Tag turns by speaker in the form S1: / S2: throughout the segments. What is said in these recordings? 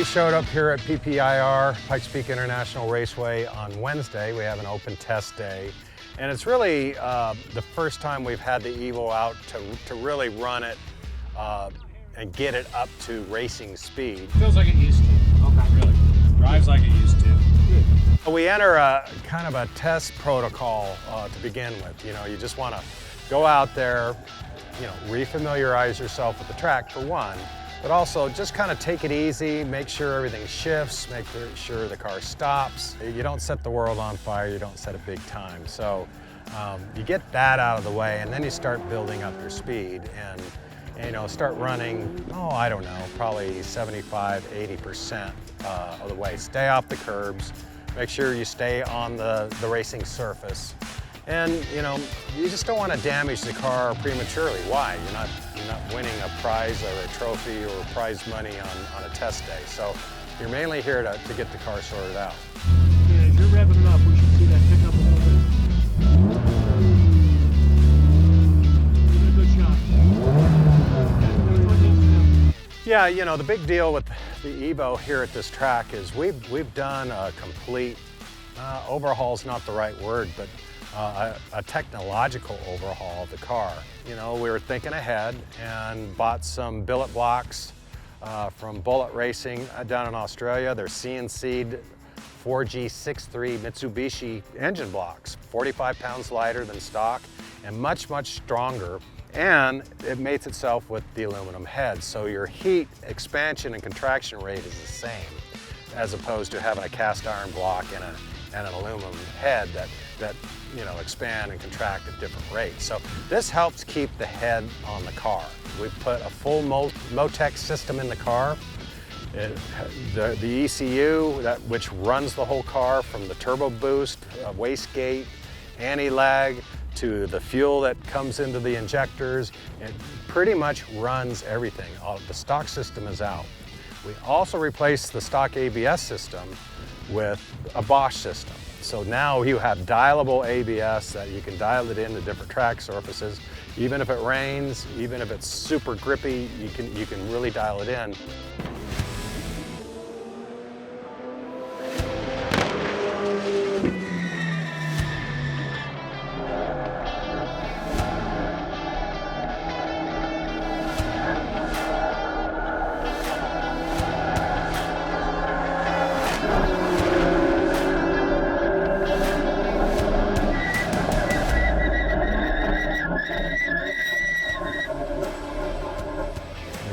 S1: We showed up here at PPIR, Pikes Peak International Raceway, on Wednesday. We have an open test day. And it's really the first time we've had the Evo out to really run it and get it up to racing speed.
S2: Feels like it used to. Okay. Really. Drives like it used to.
S1: Good. We enter a kind of a test protocol to begin with. You know, you just want to go out there, you know, refamiliarize yourself with the track for one, but also just kind of take it easy, make sure everything shifts, make sure the car stops. You don't set the world on fire, you don't set a big time. So you get that out of the way, and then you start building up your speed and you know, start running, I don't know, probably 75, 80% of the way. Stay off the curbs, make sure you stay on the racing surface. And you know, you just don't want to damage the car prematurely. Why? You're not winning a prize or a trophy or prize money on a test day. So you're mainly here to get the car sorted out.
S3: Yeah, as you're revving it up, we should see that pick up a little bit. Give it a good shot.
S1: Yeah, you know, the big deal with the Evo here at this track is we've done a complete overhaul's not the right word, but a technological overhaul of the car. You know, we were thinking ahead and bought some billet blocks from Bullet Racing down in Australia. They're CNC'd 4G63 Mitsubishi engine blocks, 45 pounds lighter than stock and much, much stronger. And it mates itself with the aluminum head. So your heat expansion and contraction rate is the same, as opposed to having a cast iron block and an aluminum head that you know, expand and contract at different rates. So this helps keep the head on the car. We've put a full Motec system in the car. The ECU, which runs the whole car, from the turbo boost, wastegate, anti-lag, to the fuel that comes into the injectors. It pretty much runs everything. The stock system is out. We also replaced the stock ABS system with a Bosch system. So now you have dialable ABS that you can dial it into different track surfaces. Even if it rains, even if it's super grippy, you can really dial it in.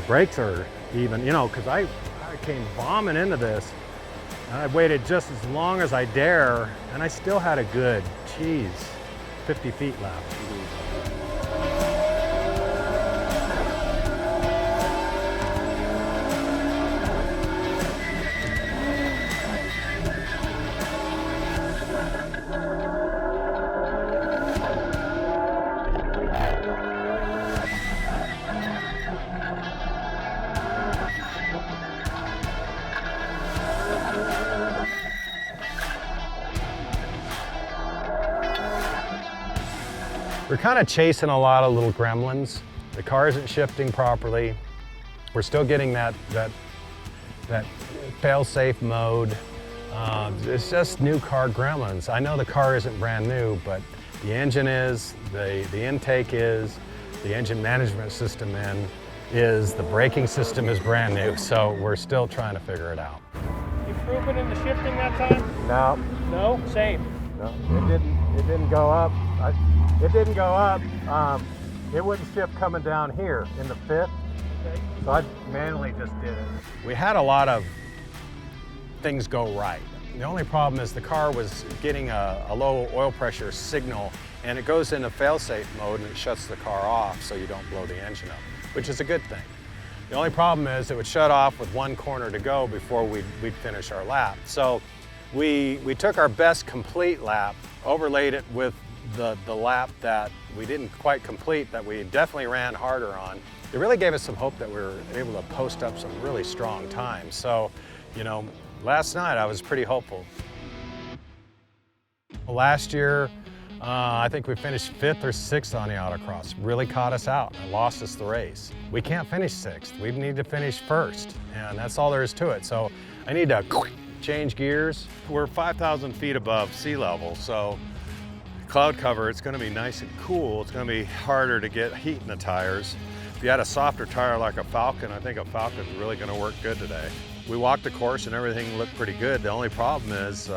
S1: Brakes are even, you know, because I came bombing into this and I waited just as long as I dare, and I still had a good, 50 feet left. We're kind of chasing a lot of little gremlins. The car isn't shifting properly. We're still getting that fail-safe mode. It's just new car gremlins. I know the car isn't brand new, but the engine is, the intake is, the engine management system is, the braking system is brand new. So we're still trying to figure it out.
S3: Improvement in the shifting that time?
S1: No.
S3: No? Same?
S1: No, it didn't go up. It didn't go up. It wouldn't shift coming down here in the fifth.
S3: Okay.
S1: So I manually just did it. We had a lot of things go right. The only problem is the car was getting a low oil pressure signal, and it goes into fail-safe mode and it shuts the car off so you don't blow the engine up, which is a good thing. The only problem is it would shut off with one corner to go before we'd finish our lap. So we took our best complete lap, overlaid it with the lap that we didn't quite complete, that we definitely ran harder on. It really gave us some hope that we were able to post up some really strong times. So, you know, last night I was pretty hopeful. Last year, I think we finished 5th or 6th on the autocross. Really caught us out and lost us the race. We can't finish 6th. We need to finish 1st, and that's all there is to it. So I need to change gears. We're 5,000 feet above sea level, so cloud cover, it's going to be nice and cool. It's going to be harder to get heat in the tires. If you had a softer tire like a Falcon, I think a Falcon's really going to work good today. We walked the course and everything looked pretty good. The only problem is,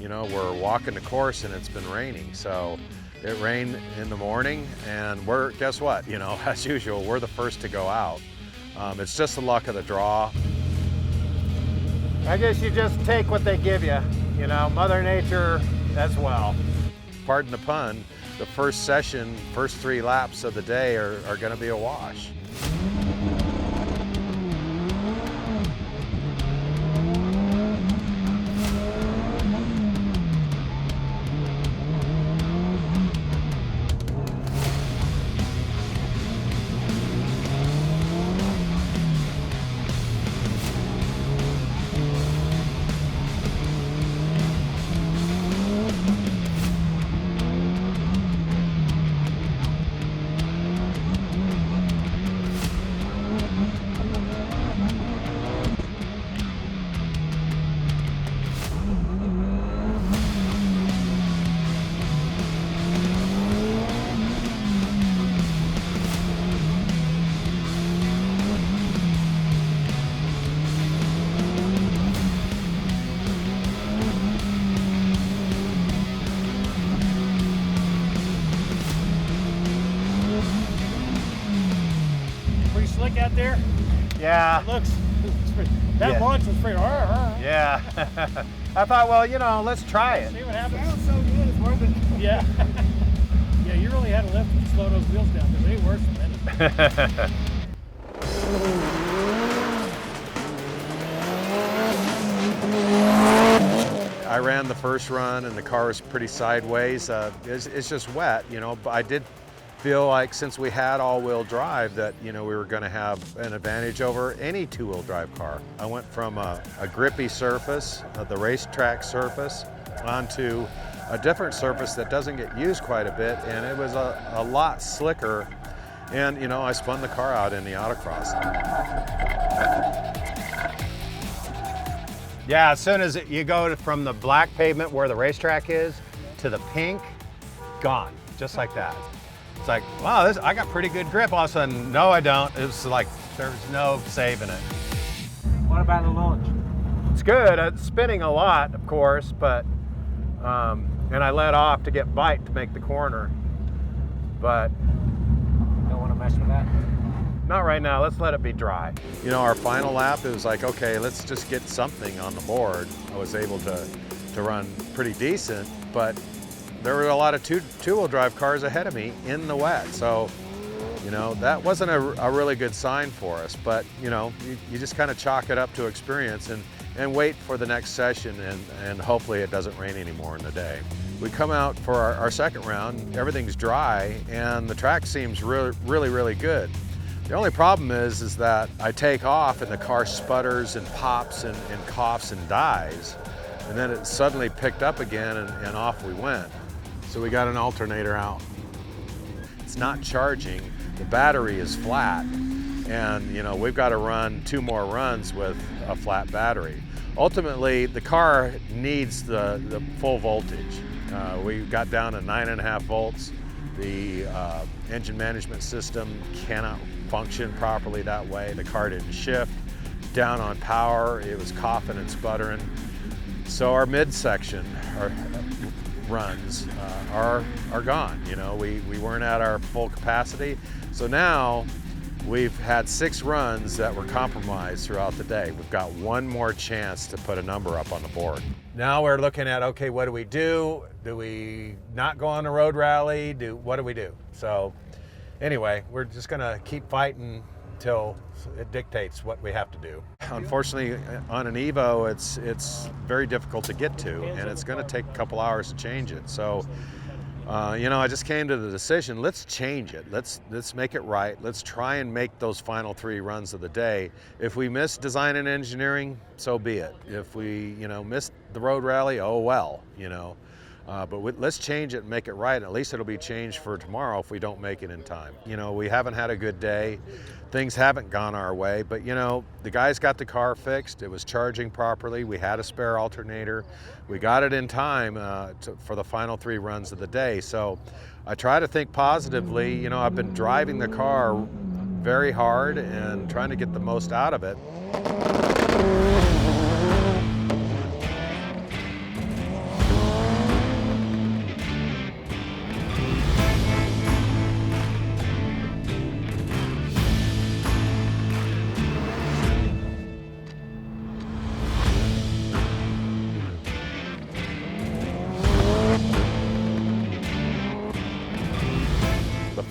S1: you know, we're walking the course and it's been raining. So it rained in the morning, and guess what? You know, as usual, we're the first to go out. It's just the luck of the draw. I guess you just take what they give you, you know, Mother Nature as well. Pardon the pun, the first session, first 3 laps of the day are going to be a wash.
S3: Slick out there.
S1: Yeah.
S3: It looks pretty, that
S1: Yeah.
S3: launch was pretty.
S1: Yeah. I thought, well, you know, let's try it.
S3: See what happens. Sounds so good. It's worth it. Yeah. Yeah, you really had to lift and slow those wheels down because they worse than that.
S1: I ran the first run and the car was pretty sideways. It's just wet, you know, but I did feel like since we had all-wheel drive that, you know, we were going to have an advantage over any two-wheel drive car. I went from a grippy surface, the racetrack surface, onto a different surface that doesn't get used quite a bit, and it was a lot slicker. And, you know, I spun the car out in the autocross. Yeah, as soon as you go from the black pavement where the racetrack is to the pink, gone, just like that. It's like, wow, I got pretty good grip. All of a sudden, no, I don't. It's like, there's no saving it.
S3: What about the launch?
S1: It's good. It's spinning a lot, of course, but, and I let off to get bite to make the corner, but.
S3: Don't want to mess with that.
S1: Not right now, let's let it be dry. You know, our final lap, it was like, okay, let's just get something on the board. I was able to run pretty decent, but there were a lot of two-wheel drive cars ahead of me in the wet. So, you know, that wasn't a really good sign for us, but you know, you just kind of chalk it up to experience and wait for the next session, and hopefully it doesn't rain anymore in the day. We come out for our second round, everything's dry, and the track seems really good. The only problem is that I take off and the car sputters and pops and coughs and dies, and then it suddenly picked up again and off we went. So we got an alternator out. It's not charging, the battery is flat, and you know, we've got to run 2 more runs with a flat battery. Ultimately, the car needs the full voltage. We got down to 9.5 volts. The engine management system cannot function properly that way. The car didn't shift. Down on power, it was coughing and sputtering. So our midsection, our runs are gone. You know, we weren't at our full capacity. So now we've had 6 runs that were compromised throughout the day. We've got 1 more chance to put a number up on the board. Now we're looking at, okay, what do we do? Do we not go on a road rally? What do we do? So anyway, we're just gonna keep fighting until it dictates what we have to do. Unfortunately, on an Evo, it's very difficult to get to, and it's gonna take a couple hours to change it. So, you know, I just came to the decision, let's change it. Let's make it right. Let's try and make those final 3 runs of the day. If we miss design and engineering, so be it. If we, you know, miss the road rally, oh well, you know. let's change it and make it right. And at least it'll be changed for tomorrow if we don't make it in time. You know, we haven't had a good day. Things haven't gone our way, but you know, the guys got the car fixed. It was charging properly. We had a spare alternator. We got it in time for the final 3 runs of the day. So I try to think positively. You know, I've been driving the car very hard and trying to get the most out of it.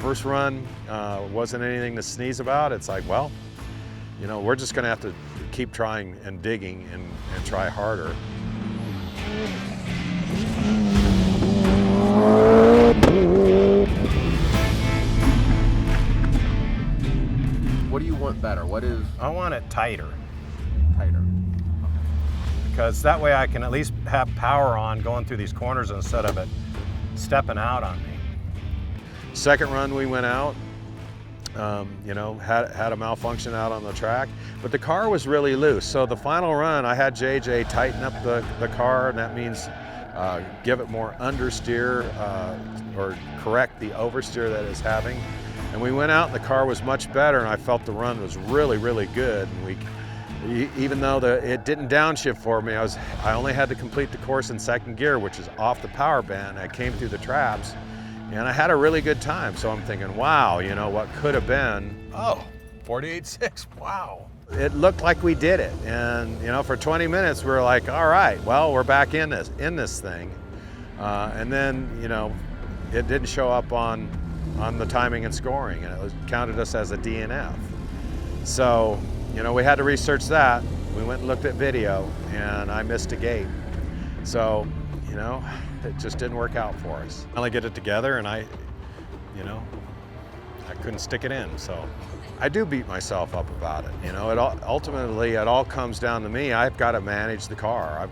S1: First run wasn't anything to sneeze about. It's like, well, you know, we're just gonna have to keep trying and digging and try harder.
S4: What do you want better?
S1: I want it tighter. Because that way I can at least have power on going through these corners instead of it stepping out on me. Second run we went out, you know, had a malfunction out on the track, but the car was really loose. So the final run, I had JJ tighten up the car, and that means give it more understeer or correct the oversteer that it's having. And we went out and the car was much better, and I felt the run was really, really good. And even though it didn't downshift for me, I only had to complete the course in second gear, which is off the power band. I came through the traps. And I had a really good time, so I'm thinking, wow, you know, what could have been, 48.6, wow. It looked like we did it, and you know, for 20 minutes we were like, all right, well, we're back in this thing. And then, you know, it didn't show up on the timing and scoring, and it counted us as a DNF. So, you know, we had to research that. We went and looked at video, and I missed a gate. So, you know, it just didn't work out for us. I only get it together, and I couldn't stick it in. So I do beat myself up about it. You know, ultimately it all comes down to me. I've got to manage the car.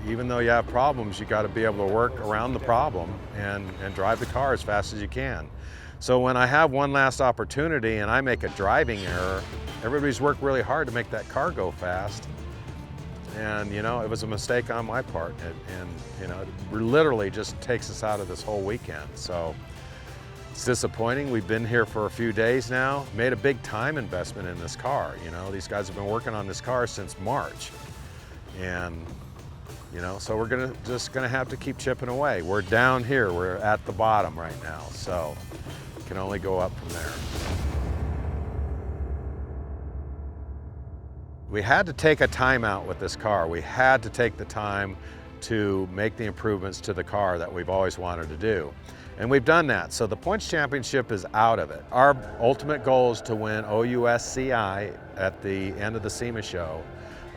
S1: Even though you have problems, you got to be able to work around the problem and drive the car as fast as you can. So when I have one last opportunity and I make a driving error, everybody's worked really hard to make that car go fast. And you know, it was a mistake on my part, and you know, it literally just takes us out of this whole weekend. So it's disappointing. We've been here for a few days now, made a big time investment in this car. You know, these guys have been working on this car since March, and you know, so we're just gonna have to keep chipping away. We're down here, we're at the bottom right now, so it can only go up from there. We had to take a timeout with this car. We had to take the time to make the improvements to the car that we've always wanted to do. And we've done that. So the points championship is out of it. Our ultimate goal is to win OUSCI at the end of the SEMA show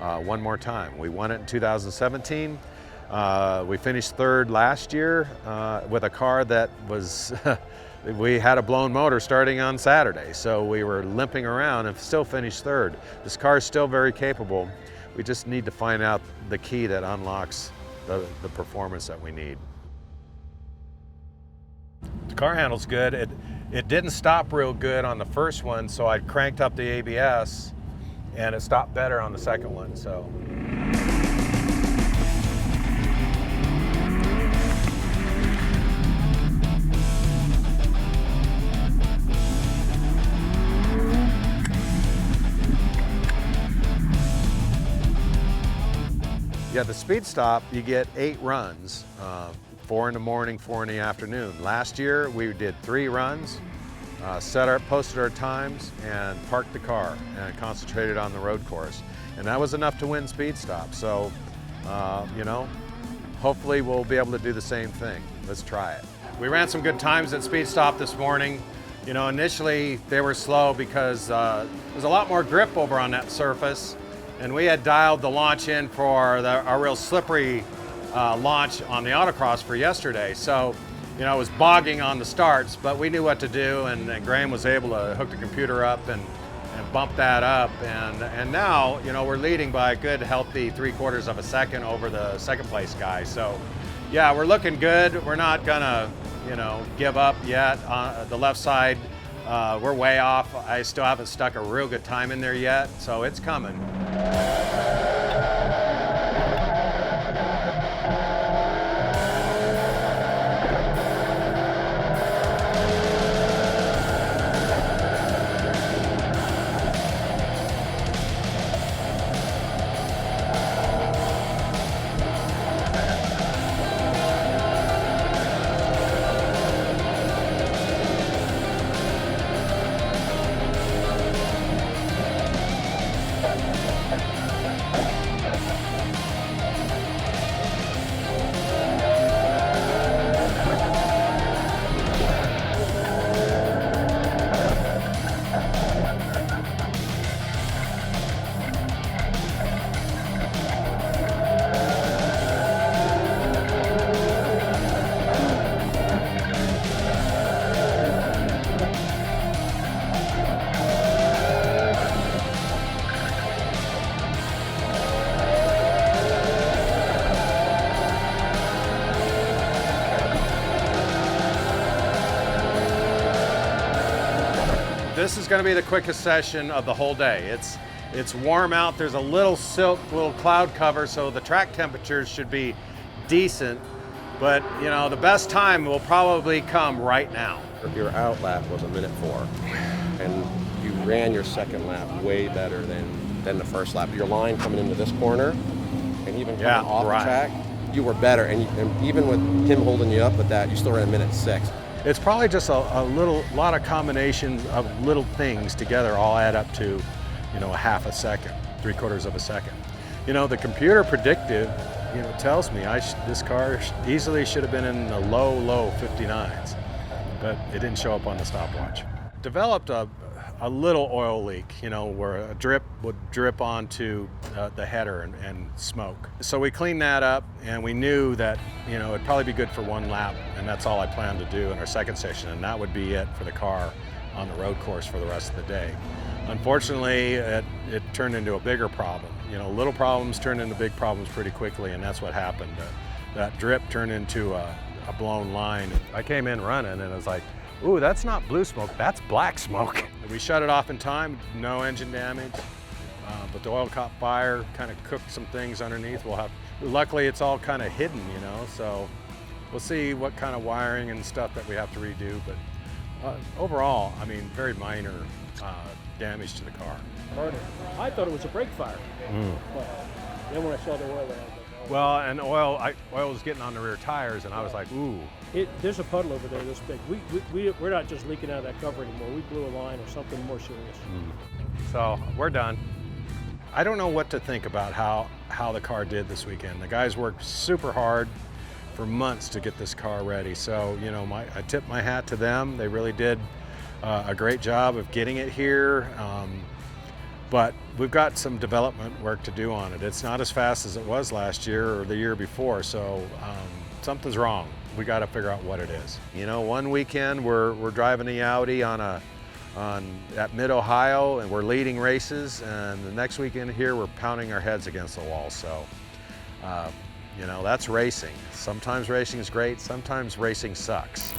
S1: one more time. We won it in 2017. We finished third last year with a car that was, we had a blown motor starting on Saturday. So we were limping around and still finished third. This car is still very capable. We just need to find out the key that unlocks the performance that we need. The car handles good. It didn't stop real good on the first one, so I cranked up the ABS and it stopped better on the second one. So. Yeah, the speed stop, you get 8 runs, 4 in the morning, 4 in the afternoon. Last year, we did 3 runs, posted our times, and parked the car and concentrated on the road course. And that was enough to win speed stop. So, you know, hopefully we'll be able to do the same thing. Let's try it. We ran some good times at speed stop this morning. You know, initially they were slow because there's a lot more grip over on that surface. And we had dialed the launch in for our real slippery launch on the autocross for yesterday. So, you know, it was bogging on the starts, but we knew what to do, and Graham was able to hook the computer up and bump that up. And now, you know, we're leading by a good, healthy 3/4 of a second over the second place guy. So, Yeah, we're looking good. We're not gonna, give up yet. On the left side, we're way off. I still haven't stuck a real good time in there yet, so it's coming. This is going to be the quickest session of the whole day. It's warm out. There's a little cloud cover, so the track temperatures should be decent. But the best time will probably come right now.
S5: Your out lap was 1:04, and you ran your second lap way better than the first lap. Your line coming into this corner, and even coming off the track, you were better. And even with him holding you up with that, you still ran 1:06.
S1: It's probably just a lot of combinations of little things together all add up to, a half a second, 3/4 of a second. The computer predictive, tells me this car easily should have been in the low 59s, but it didn't show up on the stopwatch. Developed a little oil leak, where a drip would drip onto the header and smoke. So we cleaned that up, and we knew that, it'd probably be good for one lap, and that's all I planned to do in our second session, and that would be it for the car on the road course for the rest of the day. Unfortunately, it turned into a bigger problem. Little problems turned into big problems pretty quickly, and that's what happened. That drip turned into a blown line. I came in running, and it was like, ooh, that's not blue smoke, that's black smoke. We shut it off in time, no engine damage, but the oil caught fire, kind of cooked some things underneath. Luckily it's all kind of hidden, so we'll see what kind of wiring and stuff that we have to redo, but overall, very minor damage to the car.
S3: I thought it was a brake fire, but then when I saw the oil, I was like, oh.
S1: Well, and oil was getting on the rear tires, and I was like, ooh.
S3: There's a puddle over there this big. We're not just leaking out of that cover anymore. We blew a line or something more serious.
S1: So we're done. I don't know what to think about how the car did this weekend. The guys worked super hard for months to get this car ready. So, I tip my hat to them. They really did a great job of getting it here. But we've got some development work to do on it. It's not as fast as it was last year or the year before, so something's wrong. We got to figure out what it is. One weekend we're driving the Audi at Mid-Ohio, and we're leading races, and the next weekend here we're pounding our heads against the wall. So, that's racing. Sometimes racing is great, sometimes racing sucks.